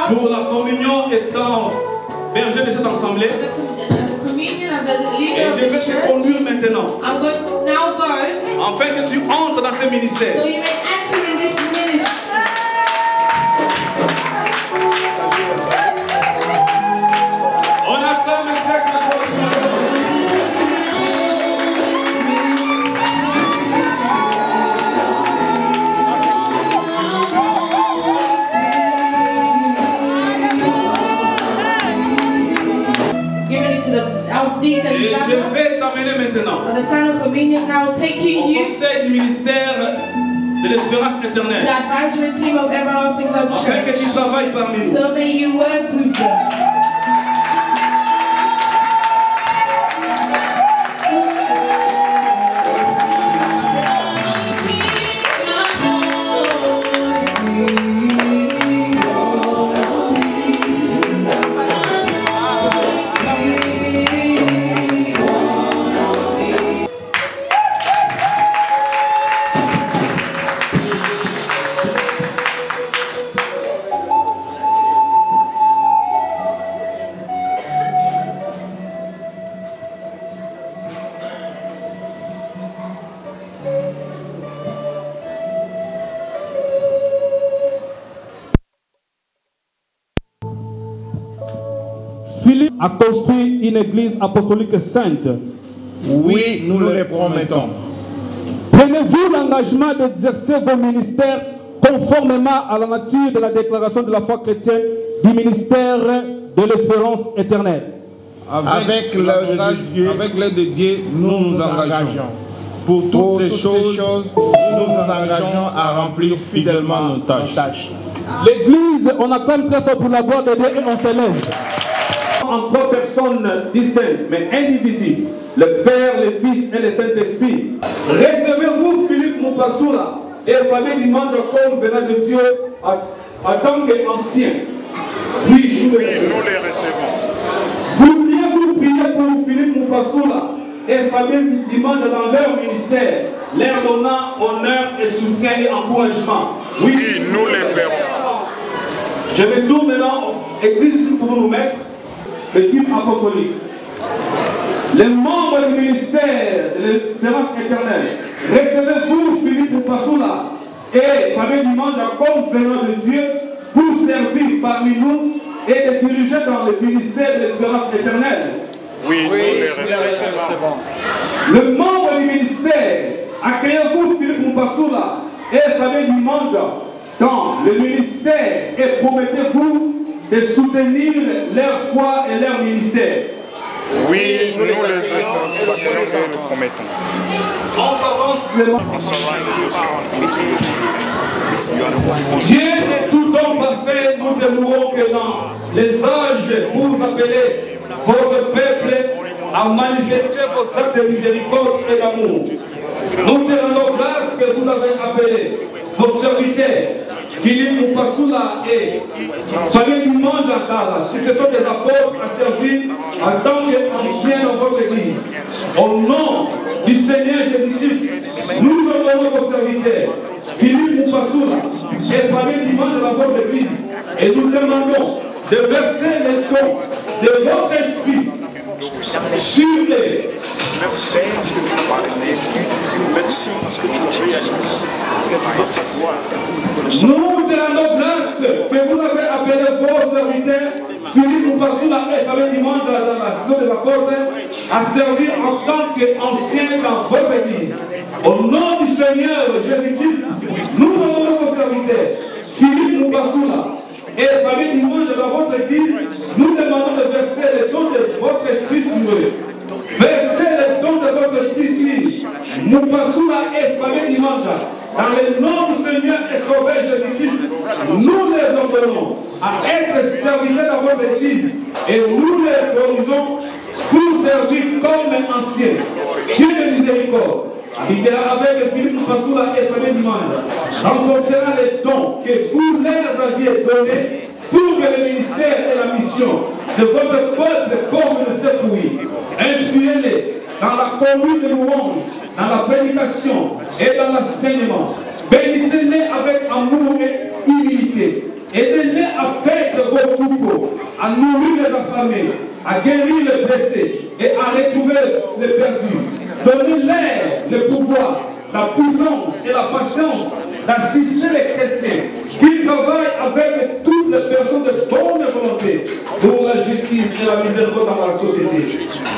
Pour la communion étant berger de cette assemblée, et je vais te conduire maintenant afin que tu entres dans ce ministère. On acclame avec la of deacon Et je Gaba. vais t'amener maintenant For the sign of communion now au taking you conseil du ministère de l'espérance to éternelle, the advisory team of Everlasting Hope afin que tu Church. travailles parmi nous. So may you work with them. Philippe a construit une église apostolique sainte. Oui, nous le promettons. Prenez-vous l'engagement d'exercer vos ministères conformément à la nature de la déclaration de la foi chrétienne du ministère de l'espérance éternelle. Avec l'aide de Dieu, nous nous engageons. Pour toutes ces choses, nous nous engageons à remplir fidèlement nos tâches. L'église, on acclame très fort pour la gloire de Dieu et on s'élève. En trois personnes distinctes mais indivisibles, le Père, le Fils et le Saint-Esprit. Recevez-vous Philippe Mupasula et famille du monde comme venant de Dieu en tant qu'ancien. Oui, nous les recevons. Voudriez-vous prier pour Philippe Mupasula et famille du monde dans leur ministère, leur donnant honneur et soutien et encouragement? Oui, nous les ferons. Je me tourne maintenant, Église, pour nous mettre le type apostolique. Les membres du ministère de l'espérance éternelle, recevez-vous Philippe Mupasula et famille du monde comme venant de Dieu pour servir parmi nous et les diriger dans le ministère de l'espérance éternelle. Oui, nous les recevons. Le membre du ministère, accueillez-vous Philippe Mupasula et famille du monde dans le ministère et promettez-vous de soutenir leur foi et leur ministère. Oui, nous les recevons et nous promettons. On s'avance. Dieu est tout homme parfait, nous te louons que dans les âges, vous appelez votre peuple à manifester vos actes de miséricorde et d'amour. Nous te rendons grâce que vous avez appelé vos serviteurs, Philippe Mupasula et famille du monde à successeur des apôtres à servir en tant qu'anciens dans votre église. Au nom du Seigneur Jésus-Christ, nous honorons vos serviteurs, Philippe Mupasula et famille du monde dans votre église, et nous demandons de verser les dons de votre esprit sur les. Merci parce que tu parles. Merci parce que tu réalises. Nous te rendons grâce que vous avez appelé vos serviteurs, Philippe Mupasula et famille du monde dans la saison des apôtres, à servir en tant qu'anciens dans votre église. Au nom du Seigneur Jésus-Christ, nous honorons vos serviteurs, Philippe Mupasula et famille du monde dans votre église. Nous demandons de verser les dons de votre esprit sur eux. Versez les dons de votre esprit sur Mupasula et famille du monde. Dans le nom du Seigneur et Sauveur Jésus-Christ, nous les ordonnons à être serviteurs dans votre église et nous les autorisons pour servir comme anciens. Dieu de miséricorde habitera avec Philippe Mupasula et famille du monde, renforcera les dons que vous leur aviez donnés pour que le ministère et la mission de votre peuple portent de ce fruit. Inspirez-les dans la conduite de louange, dans la prédication et dans l'enseignement. Bénissez-les avec amour et humilité. Aidez-les à perdre vos troupeaux, à nourrir les affamés, à guérir les blessés et à retrouver les perdus. Donnez-leur le pouvoir, la puissance et la patience d'assister les chrétiens qui travaillent avec toutes les personnes de bonne volonté pour la justice et la miséricorde dans la société.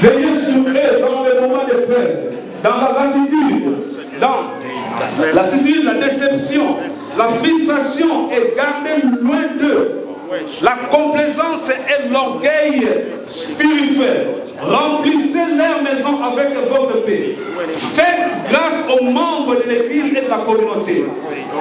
Veillez sur eux dans les moments de peur, dans la lassitude, la déception, la frustration et gardez loin d'eux la complaisance et l'orgueil spirituel. Remplissez avec votre paix. Faites grâce aux membres de l'Église et de la communauté.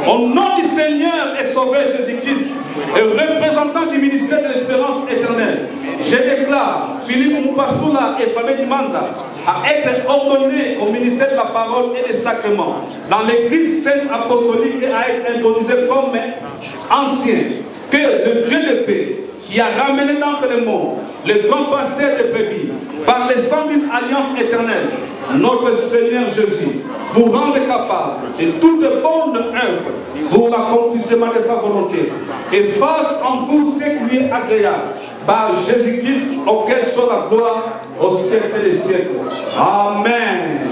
Au nom du Seigneur et Sauveur Jésus-Christ, et représentant du ministère de l'Espérance éternelle, je déclare Philippe Moupassoula et Fabien Manza à être ordonnés au ministère de la parole et des sacrements dans l'Église sainte apostolique et à être intronisés comme anciens. Que le Dieu de paix, qui a ramené dans le monde le grand pasteur de brebis par le sang d'une alliance éternelle, notre Seigneur Jésus, vous rende capable de toute bonne œuvre pour l'accomplissement de sa volonté et fasse en vous ce qui lui est agréable par Jésus-Christ, auquel soit la gloire au siècle des siècles. Amen.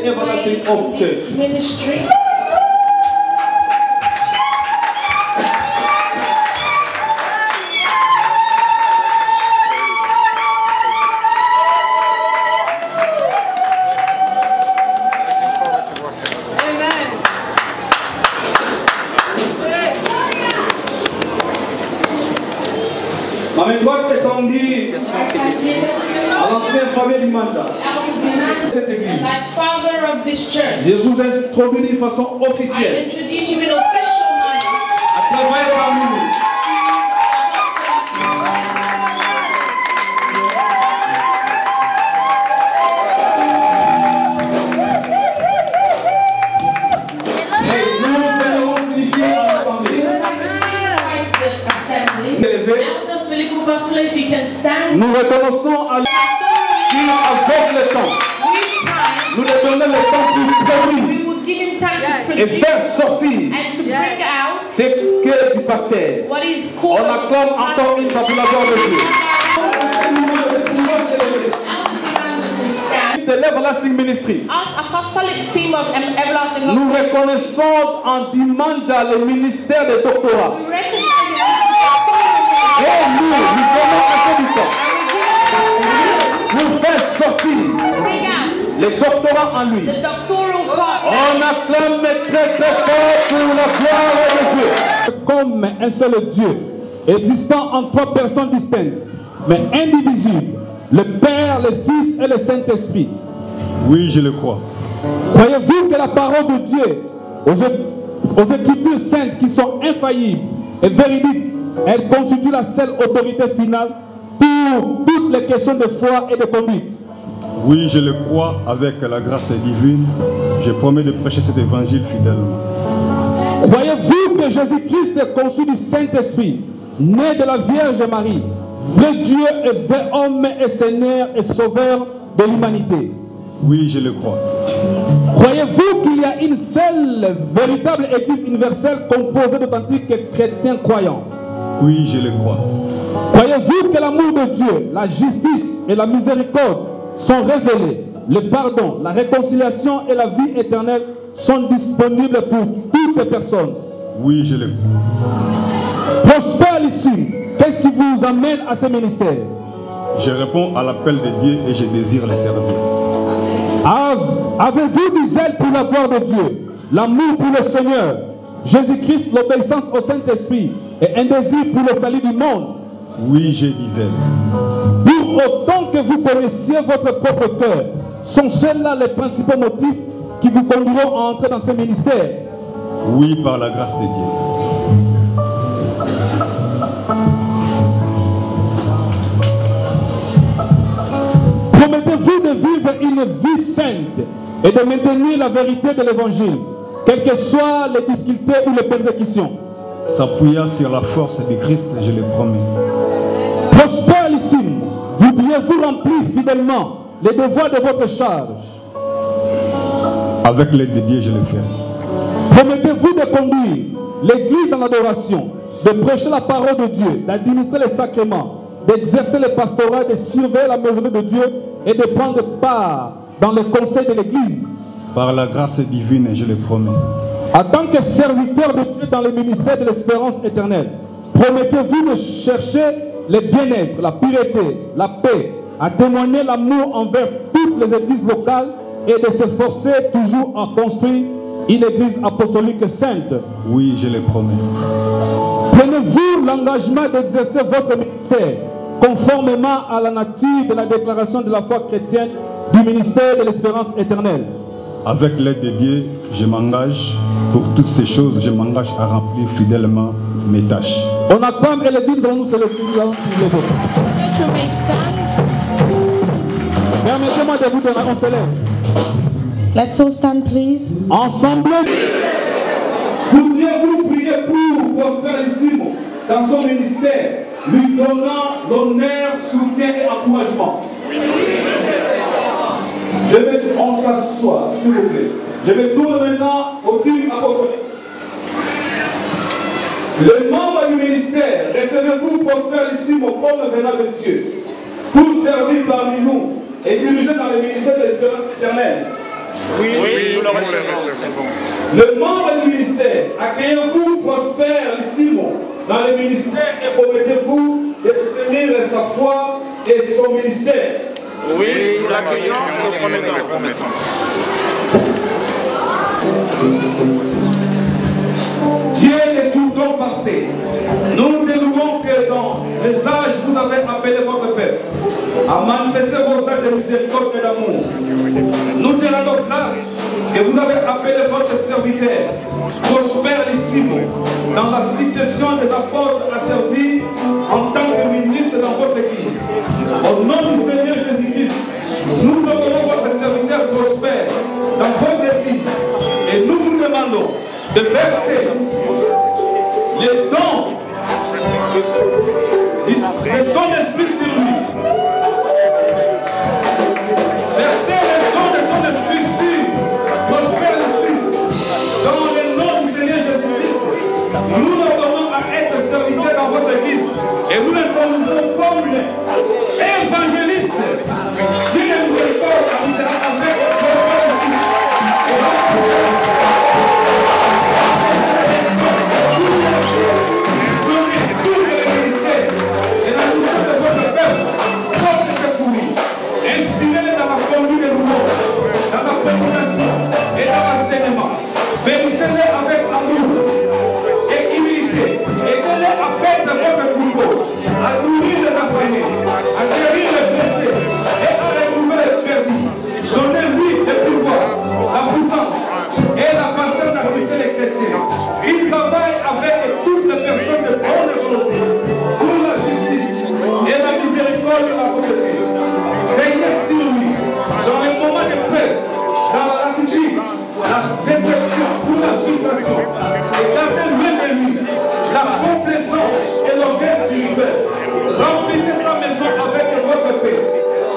Everlasting Hope Church Ministry. Ma main droite s'est tendue à l'ancien Fabien du Manza. Cette église. Je vous introduis d'une façon officielle à travailler parmi nous. Nous reconnaissons à lui qui avec le temps, nous lui donnons le temps pour produire et faire sortir ce que du pasteur. On acclame encore une fois pour la gloire de Dieu. De l'Everlasting Ministry. Nous reconnaissons en Dimanja le ministère de doctorat. Et nous donnons un peu du temps. Nous faisons sortir le doctorat en lui. On acclame très très fort pour la gloire de Dieu. Comme un seul Dieu, existant en trois personnes distinctes, mais indivisibles, le Père, le Fils et le Saint-Esprit. Oui, je le crois. Croyez-vous que la parole de Dieu, aux Écritures saintes qui sont infaillibles et véridiques, elle constitue la seule autorité finale pour toutes les questions de foi et de conduite? Oui, je le crois avec la grâce divine. Je promets de prêcher cet évangile fidèlement. Croyez-vous que Jésus-Christ est conçu du Saint-Esprit, né de la Vierge Marie, vrai Dieu et vrai homme et Seigneur et Sauveur de l'humanité? Oui, je le crois. Croyez-vous qu'il y a une seule véritable Église universelle composée d'authentiques chrétiens croyants? Oui, je le crois. Croyez-vous que l'amour de Dieu, la justice et la miséricorde sont révélés, le pardon, la réconciliation et la vie éternelle sont disponibles pour toutes les personnes? Oui, je le crois. Prosper Lissu, qu'est-ce qui vous amène à ce ministère? Je réponds à l'appel de Dieu et je désire le servir. Avez-vous du zèle pour la gloire de Dieu, l'amour pour le Seigneur, Jésus-Christ, l'obéissance au Saint-Esprit et un désir pour le salut du monde? Oui, je disais. Pour autant que vous connaissiez votre propre cœur, sont ceux-là les principaux motifs qui vous conduiront à entrer dans ce ministère? Oui, par la grâce de Dieu. Promettez-vous de vivre une vie sainte et de maintenir la vérité de l'Évangile, quelles que soient les difficultés ou les persécutions? S'appuyant sur la force de Christ, je le promets. Prospérissime, voudriez-vous remplir fidèlement les devoirs de votre charge? Avec l'aide de Dieu, je le ferai. Promettez-vous de conduire l'Église dans l'adoration, de prêcher la parole de Dieu, d'administrer les sacrements, d'exercer le pastorat, de surveiller la maison de Dieu et de prendre part dans le conseil de l'Église? Par la grâce divine, je le promets. En tant que serviteur de Dieu dans le ministère de l'Espérance éternelle, promettez-vous de chercher le bien-être, la pureté, la paix, à témoigner l'amour envers toutes les églises locales et de s'efforcer toujours à construire une église apostolique sainte. Oui, je le promets. Prenez-vous l'engagement d'exercer votre ministère conformément à la nature de la déclaration de la foi chrétienne du ministère de l'espérance éternelle. Avec l'aide de Dieu, je m'engage pour toutes ces choses, je m'engage à remplir fidèlement mes tâches. On acclame et le dit devant nous, c'est le plus grand. Permettez-moi de vous donner un célèbre. Let's all stand, please. Ensemble. Voudriez-vous prier pour Prosperissimo dans son ministère, lui donnant l'honneur, soutien et encouragement? On s'assoit, s'il vous plaît. Je vais tourner maintenant au team apostolique. Les membres du ministère, recevez-vous Prosperissimo comme venant de Dieu pour servir parmi nous et diriger dans le ministère de l'espérance éternelle? Oui, nous le recevons. Le membre du ministère, accueillez-vous Prosperissimo dans le ministère et promettez-vous de soutenir sa foi et son ministère? Oui, nous l'accueillons et nous promettons. Dieu est tout don parfait. Nous te louons que dans les âges vous avez appelé votre peuple à manifester vos actes de miséricorde et d'amour. Nous te rendons grâce que vous avez appelé votre serviteur Prosperissimo dans la succession des apôtres à servir en tant que ministre dans votre église. Au nom du Seigneur Jésus-Christ, nous appelons votre serviteur prospère dans votre église et nous vous demandons de verser les dons d'esprit sur lui. Versez les dons de ton esprit sur Prosperissimo dans le nom du Seigneur Jésus-Christ. Nous appelons à être serviteurs dans votre église et nous les conduisons comme évangélistes. Dieu de miséricorde habitera avec Prosperissimo. Inspirez-les dans la conduite des mouvements, dans la prédication et dans l'enseignement. Bénissez-les avec amour et humilité. Aidez-les à perdre votre troupeau, à nourrir les entraînés, à guérir les blessés et à retrouver les perdus. Donnez-lui le pouvoir, la puissance et la patience d'assister les chrétiens. Il travaille avec toutes les personnes de bonne volonté pour la justice et la miséricorde de la société. Veillez sur lui dans les moments de paix, dans la lassitude, la déception ou la frustration. Et gardez loin de lui la complaisance et l'orgueil spirituel. Remplissez sa maison avec votre paix.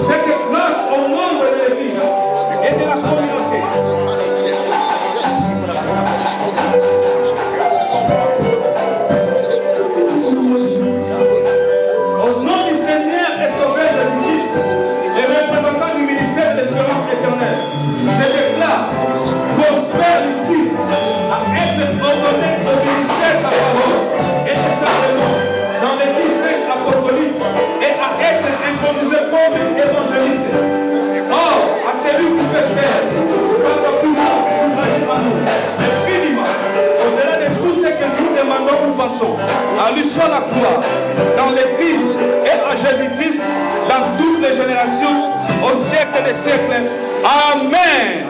Faites grâce aux membres de l'église et de la communauté. Au nom du Seigneur et Sauveur Jésus-Christ, les représentants du ministère de l'espérance éternelle, je déclare Prosperissimo à être ordonné au ministère de la parole et des sacrements dans l'église sainte apostolique et à être intronisé comme évangéliste. Or, à celui qui peut faire par la puissance du régime à nous, infiniment, au-delà de tout ce que nous demandons ou pensons, à lui soit la gloire dans l'église et à Jésus-Christ dans toutes les générations, au siècle des siècles. Amen.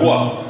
croix.